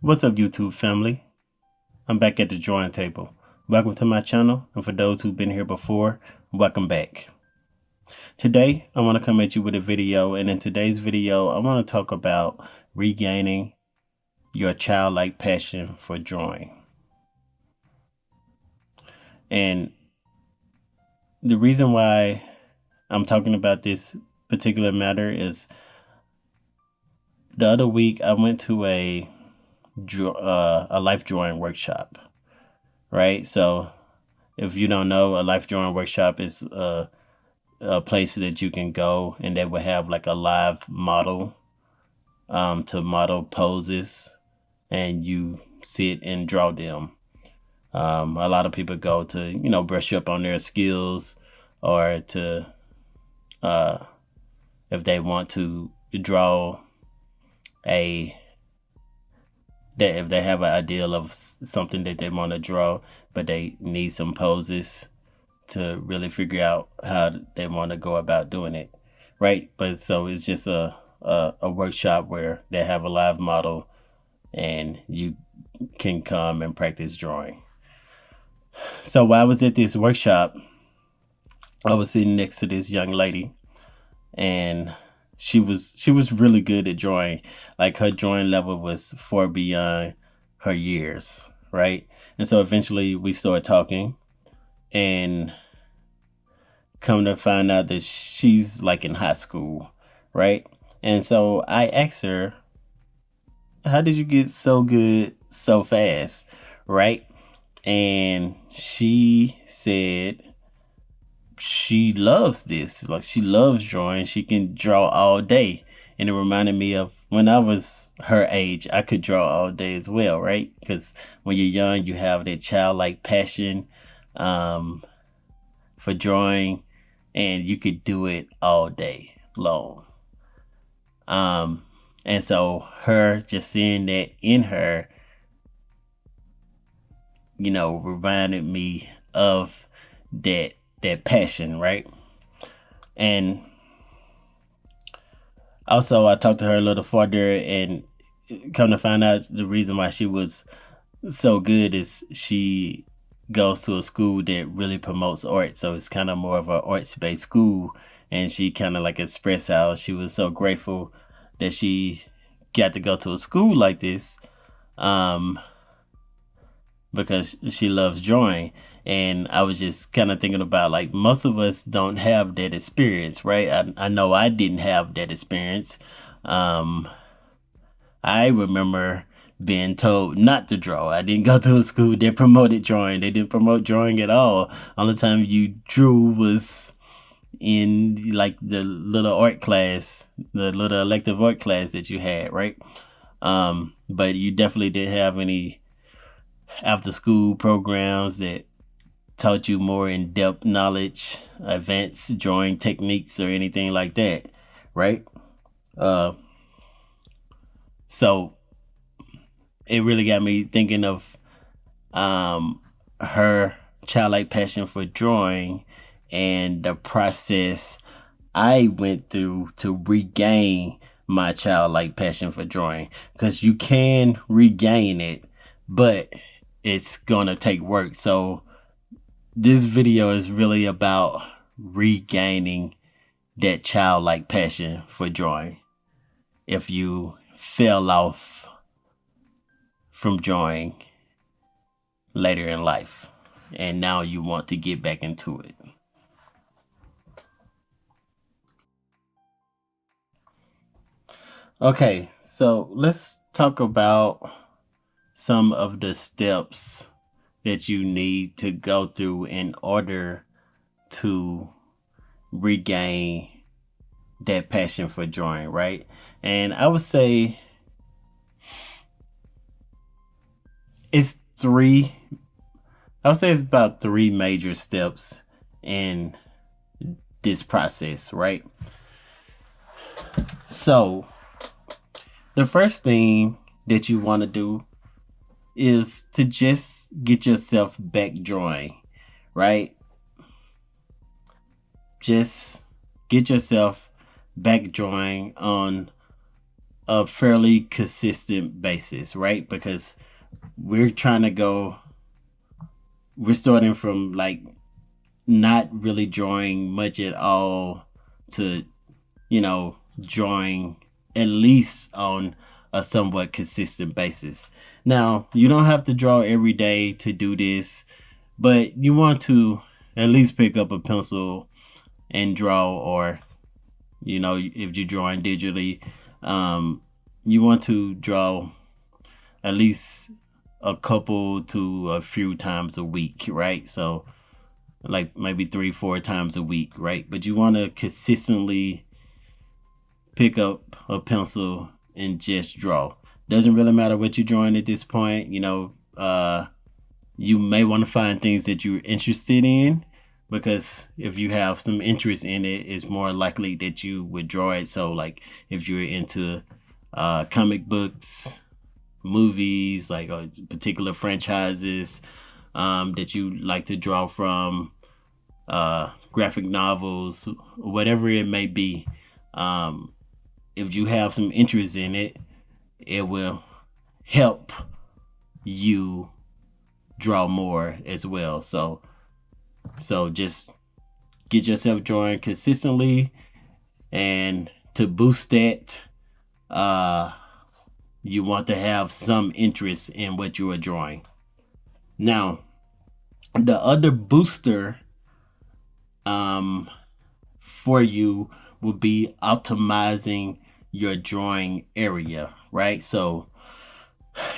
What's up, YouTube family? I'm back at the drawing table. Welcome to my channel, and for those who've been here before, welcome back. Today, I want to come at you with a video, and in today's video, I want to talk about regaining your childlike passion for drawing. And the reason why I'm talking about this particular matter is the other week I went to a life drawing workshop, right? So if you don't know, a life drawing workshop is a place that you can go and they will have like a live model to model poses and you sit and draw them. A lot of people go to, brush up on their skills or to, if they want to draw if they have an ideal of something that they want to draw, but they need some poses to really figure out how they want to go about doing it, right? But so it's just a workshop where they have a live model and you can come and practice drawing. So while I was at this workshop, I was sitting next to this young lady, and she was really good at drawing. Like her drawing level was far beyond her years, right? And so eventually we started talking, and come to find out that she's like in high school, right? And so I asked her, how did you get so good so fast, right? And she said she loves this. Like, she loves drawing. She can draw all day. And it reminded me of when I was her age, I could draw all day as well, right? Because when you're young, you have that childlike passion for drawing, and you could do it all day long. And so her just seeing that in her, reminded me of that passion, right? And also I talked to her a little further, and come to find out the reason why she was so good is she goes to a school that really promotes art. So it's kind of more of an arts-based school, and she kind of like expressed how she was so grateful that she got to go to a school like this, because she loves drawing. And I was just kind of thinking about, like, most of us don't have that experience, right? I know I didn't have that experience. I remember being told not to draw. I didn't go to a school that promoted drawing. They didn't promote drawing at all. Only time you drew was in like the little art class, the little elective art class that you had, right? But you definitely didn't have any after school programs that taught you more in-depth knowledge, advanced drawing techniques, or anything like that, right? So it really got me thinking of her childlike passion for drawing and the process I went through to regain my childlike passion for drawing. Because you can regain it, but it's gonna take work. So this video is really about regaining that childlike passion for drawing. If you fell off from drawing later in life and now you want to get back into it. Okay, so let's talk about some of the steps that you need to go through in order to regain that passion for drawing, right? And I would say it's about three major steps in this process, right? So the first thing that you want to do is to just get yourself back drawing, right? Just get yourself back drawing on a fairly consistent basis, right? Because we're trying to go, we're starting from like not really drawing much at all to, drawing at least on a somewhat consistent basis. Now, you don't have to draw every day to do this, but you want to at least pick up a pencil and draw, or if you're drawing digitally, you want to draw at least a couple to a few times a week, right? So like maybe 3-4 times a week, right? But you want to consistently pick up a pencil and just draw. Doesn't really matter what you're drawing at this point. You may want to find things that you're interested in, because if you have some interest in it, it's more likely that you would draw it. So like if you're into comic books, movies, like particular franchises that you like to draw from, graphic novels, whatever it may be. If you have some interest in it, it will help you draw more as well. So just get yourself drawing consistently, and to boost that, you want to have some interest in what you are drawing. Now, the other booster for you will be optimizing your drawing area, right? So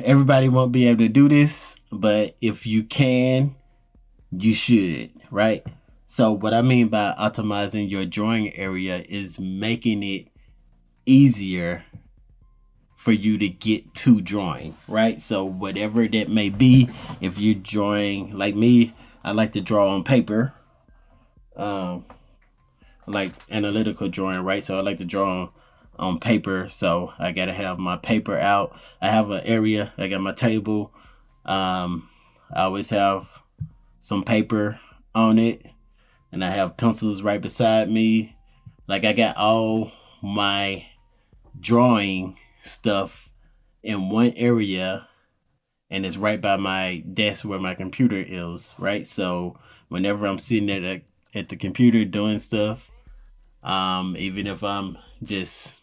everybody won't be able to do this, but if you can, you should, right? So what I mean by optimizing your drawing area is making it easier for you to get to drawing, right? So whatever that may be, if you're drawing like me, I like to draw on paper, like analytical drawing, right? So I like to draw on paper. So I gotta have my paper out. I have an area. I got my table. I always have some paper on it, and I have pencils right beside me. Like I got all my drawing stuff in one area, and it's right by my desk where my computer is, right? So whenever I'm sitting at the computer doing stuff, even if I'm just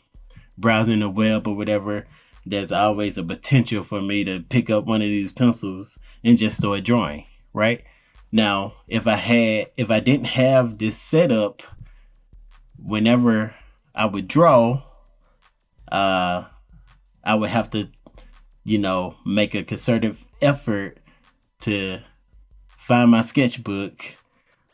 browsing the web or whatever, there's always a potential for me to pick up one of these pencils and just start drawing, right? Now, if I didn't have this setup, whenever I would draw, I would have to, make a concerted effort to find my sketchbook,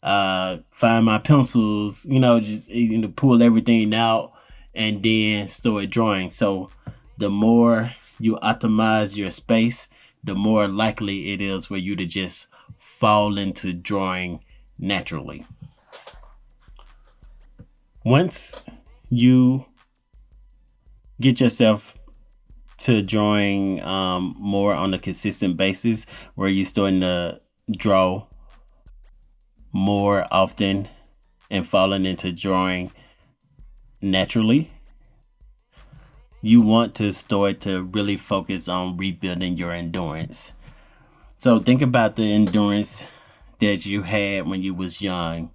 find my pencils, just pull everything out and then start drawing. So the more you optimize your space, the more likely it is for you to just fall into drawing naturally. Once you get yourself to drawing more on a consistent basis, where you're starting to draw more often and falling into drawing naturally, you want to start to really focus on rebuilding your endurance. So think about the endurance that you had when you was young,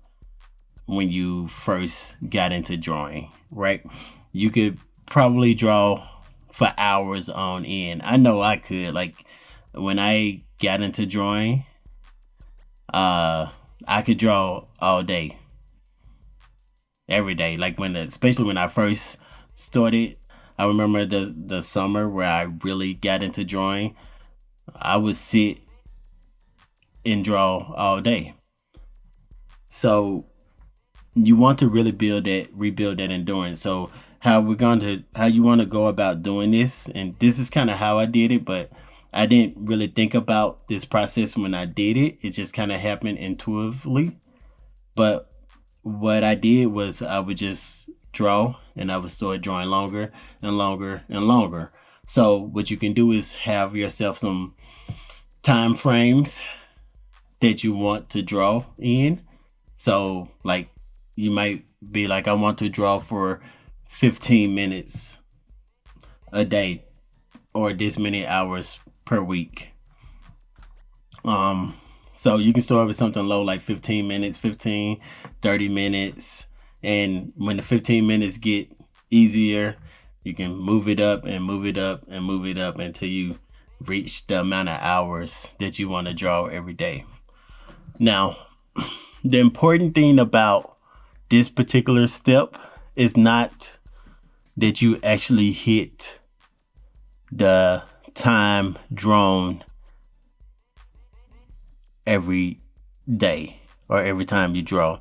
when you first got into drawing, right? You could probably draw for hours on end. I know I could. Like when I got into drawing, I could draw all day, every day. Like especially when I first started, I remember the summer where I really got into drawing. I would sit and draw all day. So you want to really rebuild that endurance. So how you want to go about doing this, and this is kind of how I did it, but I didn't really think about this process when I did it. It just kind of happened intuitively. But what I did was I would just draw, and I would start drawing longer and longer and longer. So what you can do is have yourself some time frames that you want to draw in. So like you might be like, I want to draw for 15 minutes a day or this many hours per week. So you can start with something low like 15 minutes, 15, 30 minutes. And when the 15 minutes get easier, you can move it up and move it up and move it up until you reach the amount of hours that you want to draw every day. Now, the important thing about this particular step is not that you actually hit the time drawn every day or every time you draw,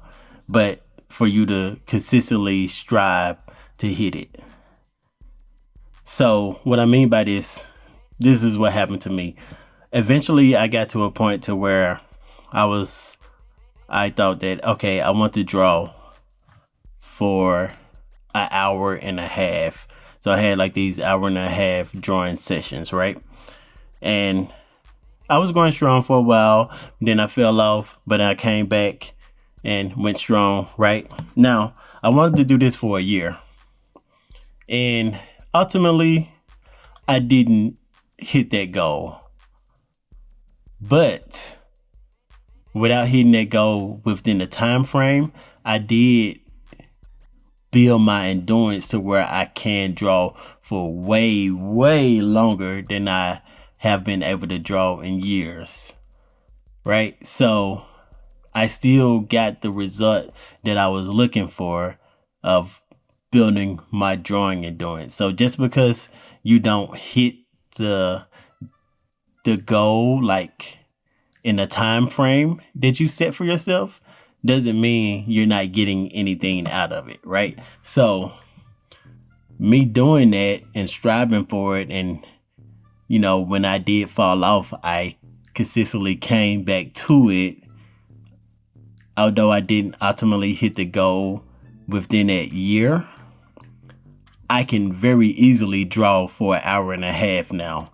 but for you to consistently strive to hit it. So what I mean by this is what happened to me. Eventually I got to a point to where I thought that, okay, I want to draw for an hour and a half. So I had like these hour and a half drawing sessions, right? And I was going strong for a while, then I fell off, but I came back and went strong, right? Now, I wanted to do this for a year. And ultimately, I didn't hit that goal. But without hitting that goal within the time frame, I did build my endurance to where I can draw for way, way longer than I have been able to draw in years, right? So I still got the result that I was looking for of building my drawing endurance. So just because you don't hit the goal like in a time frame that you set for yourself doesn't mean you're not getting anything out of it, right? So me doing that and striving for it, and when I did fall off, I consistently came back to it. Although I didn't ultimately hit the goal within that year, I can very easily draw for an hour and a half now,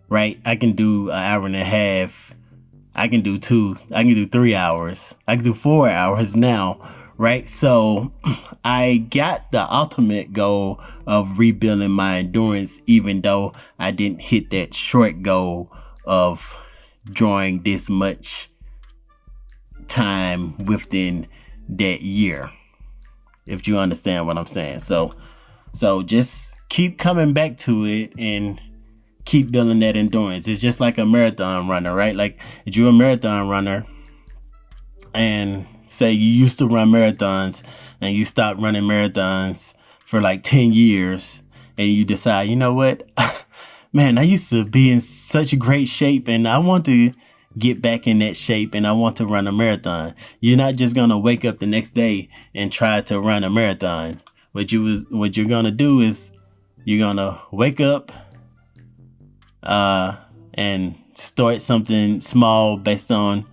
right? I can do an hour and a half. I can do 2. I can do 3 hours. I can do 4 hours now, right? So I got the ultimate goal of rebuilding my endurance, even though I didn't hit that short goal of drawing this much time within that year, if you understand what I'm saying. So just keep coming back to it and keep building that endurance. It's just like a marathon runner, right? Like if you're a marathon runner and say you used to run marathons and you stopped running marathons for like 10 years and you decide, you know what, man, I used to be in such great shape and I want to get back in that shape and I want to run a marathon. You're not just going to wake up the next day and try to run a marathon. What you're going to do is you're going to wake up and start something small based on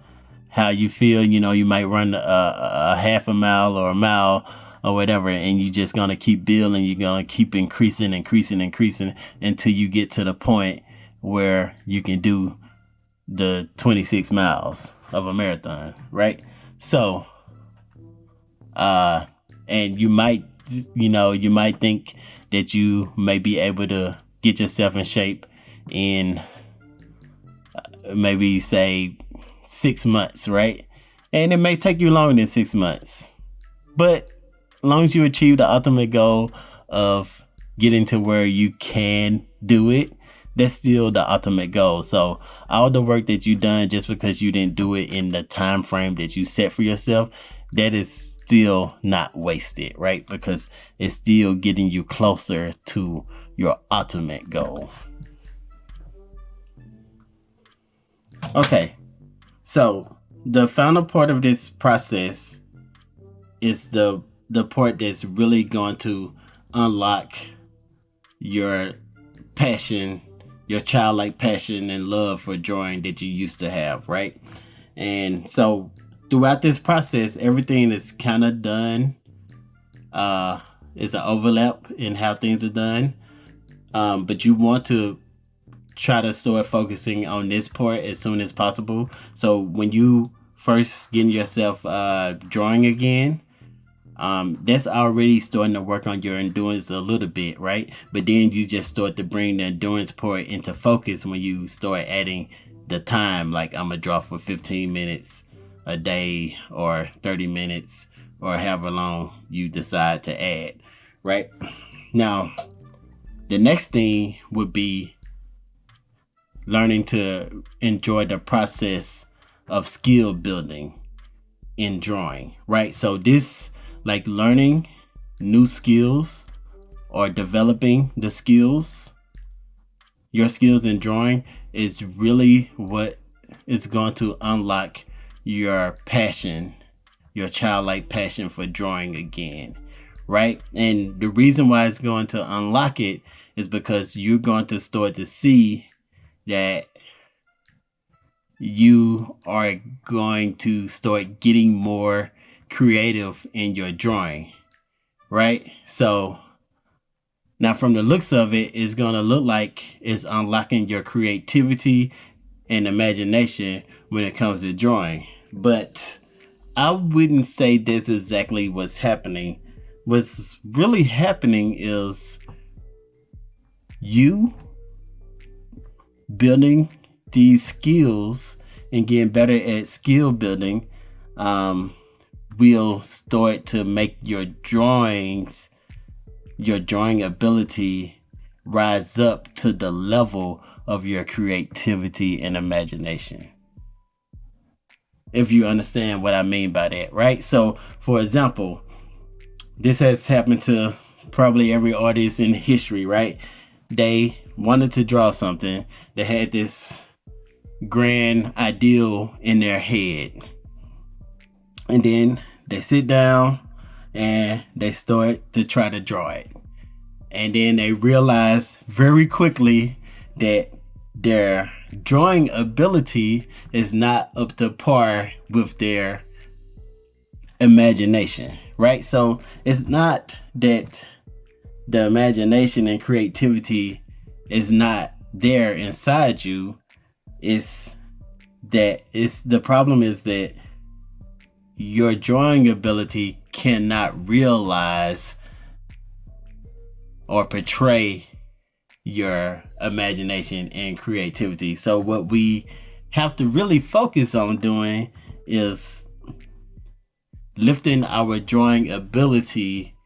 how you feel. You might run a half a mile or a mile or whatever, and you're just going to keep building. You're going to keep increasing until you get to the point where you can do the 26 miles of a marathon, right? So, and you might think that you may be able to get yourself in shape in maybe say 6 months, right? And it may take you longer than 6 months, but as long as you achieve the ultimate goal of getting to where you can do it, that's still the ultimate goal. So all the work that you've done just because you didn't do it in the time frame that you set for yourself, that is still not wasted, right? Because it's still getting you closer to your ultimate goal. Okay, so the final part of this process is the part that's really going to unlock your passion, your childlike passion and love for drawing that you used to have, right? And so throughout this process, everything is kind of done. It's an overlap in how things are done. But you want to try to start focusing on this part as soon as possible. So when you first getting yourself drawing again, that's already starting to work on your endurance a little bit, right? But then you just start to bring the endurance part into focus when you start adding the time. Like, I'm gonna draw for 15 minutes a day, or 30 minutes, or however long you decide to add, right? Now, the next thing would be learning to enjoy the process of skill building in drawing, right? So this, like, learning new skills or developing the skills, your skills in drawing, is really what is going to unlock your passion, your childlike passion for drawing again, right? And the reason why it's going to unlock it is because you're going to start to see that you are going to start getting more creative in your drawing, right? So now, from the looks of it, it's going to look like it's unlocking your creativity and imagination when it comes to drawing. But I wouldn't say that's exactly what's happening. What's really happening is you building these skills and getting better at skill building will start to make your drawing ability rise up to the level of your creativity and imagination. If you understand what I mean by that, right? So, for example, this has happened to probably every artist in history, right? They wanted to draw something. They had this grand ideal in their head. And then they sit down and they start to try to draw it. And then they realize very quickly that their drawing ability is not up to par with their imagination, right? So it's not that the imagination and creativity is not there inside you. The problem is that your drawing ability cannot realize or portray your imagination and creativity. So what we have to really focus on doing is lifting our drawing ability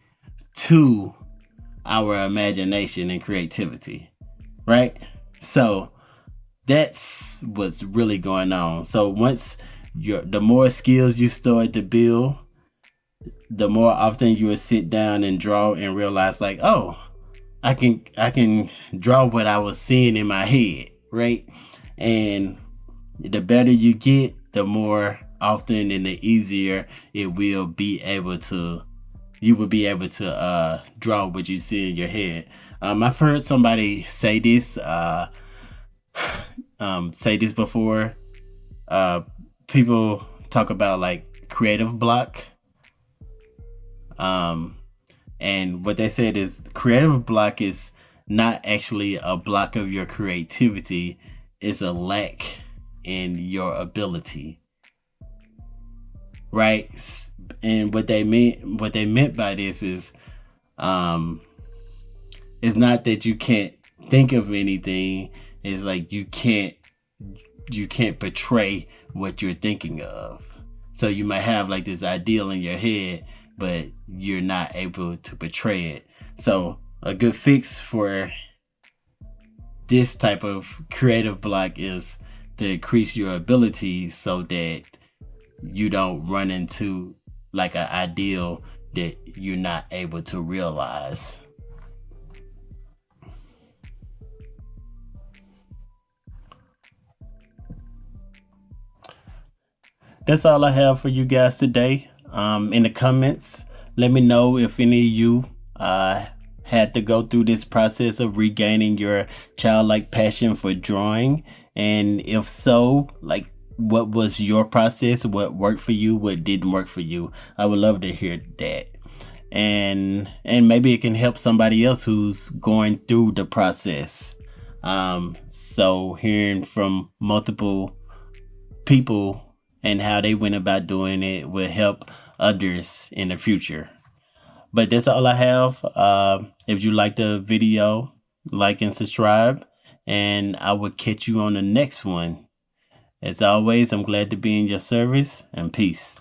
to our imagination and creativity, right? So that's what's really going on. So once the more skills you start to build, the more often you will sit down and draw and realize, like, oh, I can draw what I was seeing in my head, right? And the better you get, the more often and the easier you will be able to draw what you see in your head. I've heard somebody say this before. People talk about, like, creative block. And what they said is creative block is not actually a block of your creativity. It's a lack in your ability, right? And what they meant by this is, it's not that you can't think of anything. It's like you can't portray what you're thinking of. So you might have, like, this ideal in your head, but you're not able to portray it. So a good fix for this type of creative block is to increase your ability so that you don't run into, like, an ideal that you're not able to realize. That's all I have for you guys today. In the comments, let me know if any of you had to go through this process of regaining your childlike passion for drawing, and if so, like, what was your process? What worked for you? What didn't work for you? I would love to hear that, and maybe it can help somebody else who's going through the process. So hearing from multiple people and how they went about doing it will help others in the future. But that's all I have. If you like the video, like and subscribe, and I will catch you on the next one. As always, I'm glad to be in your service, and peace.